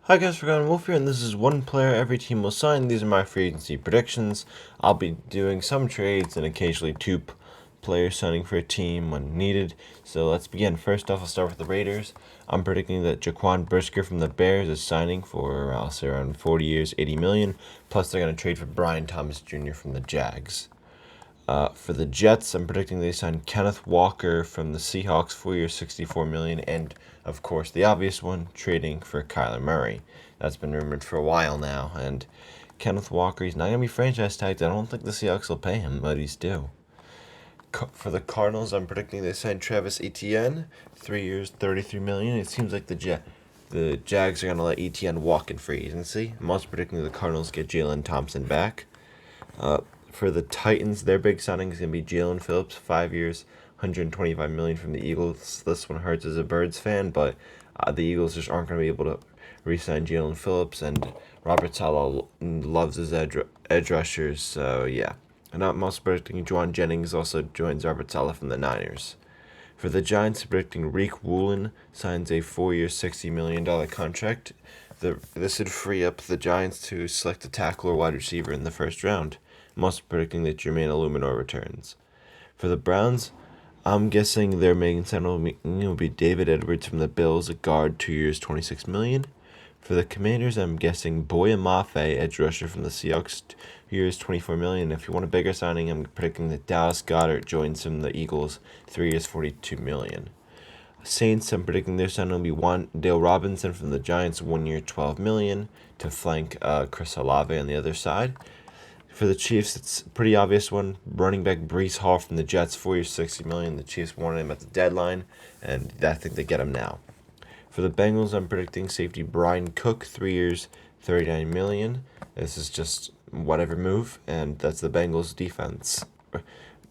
Hi guys, Forgotten Wolf here, and this is one player every team will sign. These are my free agency predictions. I'll be doing some trades and occasionally two players signing for a team when needed. So let's begin. First off, I'll start with the Raiders. I'm predicting that Jaquan Brisker from the Bears is signing for, I'll say, around 40 years, $80 million. Plus, they're going to trade for Brian Thomas Jr. from the Jags. For the Jets, I'm predicting they sign Kenneth Walker from the Seahawks, 4 years, $64 million, and of course the obvious one, trading for Kyler Murray. That's been rumored for a while now, and Kenneth Walker, he's not gonna be franchise tagged. I don't think the Seahawks will pay him, but he's due. For the Cardinals, I'm predicting they sign Travis Etienne, 3 years, $33 million. It seems like the Jags are gonna let Etienne walk in free agency. I'm also predicting the Cardinals get Jalen Thompson back. For the Titans, their big signing is going to be Jalen Phillips, 5 years, $125 million from the Eagles. This one hurts as a Birds fan, but the Eagles just aren't going to be able to re-sign Jalen Phillips, and Robert Saleh loves his edge rushers, so yeah. And I'm also predicting Juwan Jennings also joins Robert Saleh from the Niners. For the Giants, predicting Reek Woolen signs a 4-year, $60 million contract. This would free up the Giants to select a tackle or wide receiver in the first round. I'm also predicting that Jermaine Illuminor returns. For the Browns, I'm guessing their main center will be David Edwards from the Bills, a guard, 2 years, $26 million. For the Commanders, I'm guessing Boya Mafe, edge rusher from the Seahawks, 2 years, $24 million. If you want a bigger signing, I'm predicting that Dallas Goedert joins him, the Eagles, 3 years, $42 million. Saints, I'm predicting their signing will be Wan'Dale Robinson from the Giants, 1 year, $12 million, to flank Chris Olave on the other side. For the Chiefs, it's a pretty obvious one. Running back Breece Hall from the Jets, 4 years, $60 million. The Chiefs wanted him at the deadline, and I think they get him now. For the Bengals, I'm predicting safety Brian Cook, 3 years, $39 million. This is just whatever move, and that's the Bengals defense.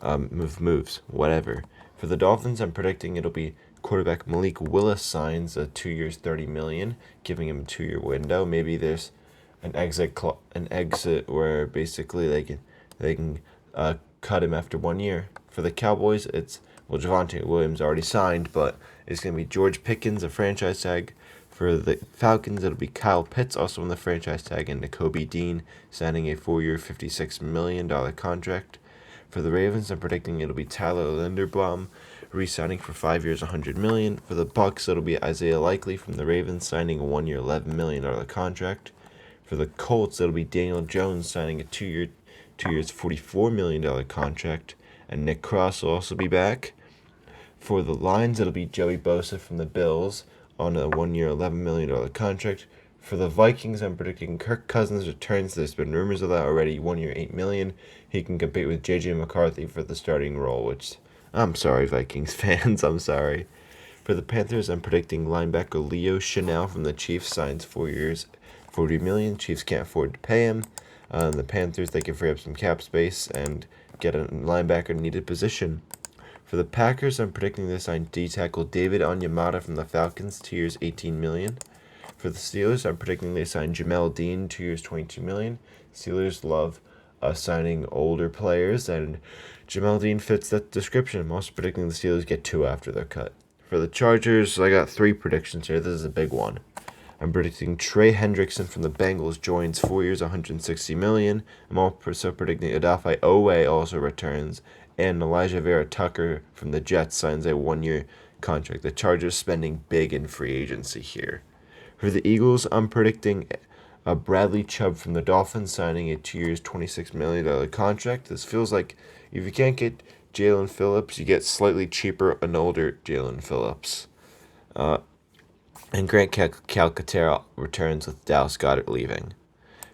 Moves, whatever. For the Dolphins, I'm predicting it'll be quarterback Malik Willis signs a 2 years, $30 million, giving him a 2-year window. Maybe there's an exit where basically they can cut him after 1 year. For the Cowboys, it's Javonte Williams already signed, but it's gonna be George Pickens, a franchise tag. For the Falcons, it'll be Kyle Pitts, also on the franchise tag, and Nakobe Dean signing a 4-year, $56 million contract. For the Ravens, I'm predicting it'll be Tyler Linderbaum re-signing for 5 years, $100 million. For the Bucks, it'll be Isaiah Likely from the Ravens signing a 1-year, $11 million contract. For the Colts, it'll be Daniel Jones signing a 2 years, $44 million contract, and Nick Cross will also be back. For the Lions, it'll be Joey Bosa from the Bills on a 1-year, $11 million contract. For the Vikings, I'm predicting Kirk Cousins returns. There's been rumors of that already. 1 year, $8 million. He can compete with J.J. McCarthy for the starting role, which I'm sorry, Vikings fans. I'm sorry. For the Panthers, I'm predicting linebacker Leo Chenal from the Chiefs signs 4 years, $40 million. Chiefs can't afford to pay him. The Panthers, they can free up some cap space and get a linebacker needed position. For the Packers, I'm predicting they sign D-tackle David Onyemata from the Falcons, 2 years, $18 million. For the Steelers, I'm predicting they sign Jamel Dean, 2 years, $22 million. Steelers love signing older players, and Jamel Dean fits that description. I'm also predicting the Steelers get 2 after their cut. For the Chargers, I got 3 predictions here. This is a big one. I'm predicting Trey Hendrickson from the Bengals joins 4 years, $160 million. I'm also predicting Odafe Oweh also returns, and Elijah Vera Tucker from the Jets signs a 1-year contract. The Chargers spending big in free agency here. For the Eagles, I'm predicting Bradley Chubb from the Dolphins signing a 2 years, $26 million contract. This feels like if you can't get Jalen Phillips, you get slightly cheaper an older Jalen Phillips. And Grant Calcaterra returns with Dallas Goedert leaving.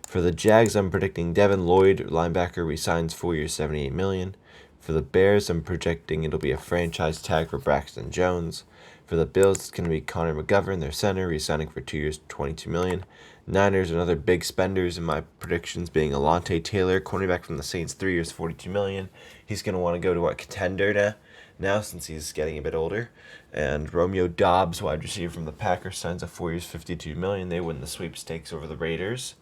For the Jags, I'm predicting Devin Lloyd, linebacker, resigns 4 years, $78 million. For the Bears, I'm projecting it'll be a franchise tag for Braxton Jones. For the Bills, it's going to be Connor McGovern, their center, resigning for 2 years, $22 million. Niners, another big spenders in my predictions, being Alontae Taylor, cornerback from the Saints, 3 years, $42 million. He's going to want to go to a contender now since he's getting a bit older. And Romeo Doubs, wide receiver from the Packers, signs a 4 years, $52 million. They win the sweepstakes over the Raiders.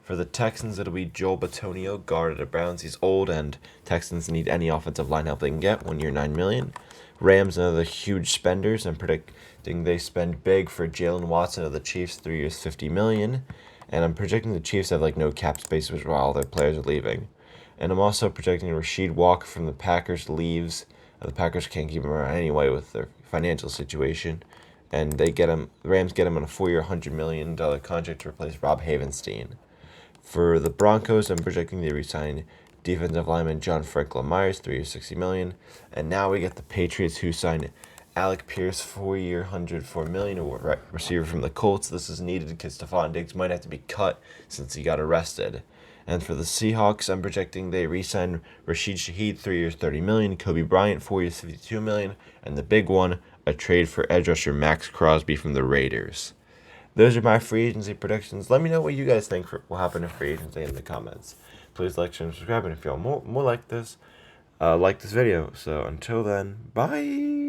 For the Texans, it'll be Joel Bitonio, guard of the Browns. He's old, and Texans need any offensive line help they can get. 1 year, $9 million. Rams, another huge spenders. I'm predicting they spend big for Jalen Watson of the Chiefs, 3 years, $50 million. And I'm projecting the Chiefs have like no cap space, which while all their players are leaving. And I'm also projecting Rasheed Walker from the Packers leaves. The Packers can't keep him around anyway with their financial situation. And they get him. The Rams get him on a 4-year, $100 million contract to replace Rob Havenstein. For the Broncos, I'm projecting they resign defensive lineman John Franklin Myers, 3 years, $60 million. And now we get the Patriots, who signed Alec Pierce, 4-year, $104 million, a receiver from the Colts. This is needed because Stephon Diggs might have to be cut since he got arrested. And for the Seahawks, I'm projecting they re-sign Rashid Shaheed, 3 years, $30 million, Kobe Bryant, 4 years, $52 million, and the big one, a trade for edge rusher Max Crosby from the Raiders. Those are my free agency predictions. Let me know what you guys think will happen in free agency in the comments. Please like, share, and subscribe, and if you want more like this video. So until then, bye!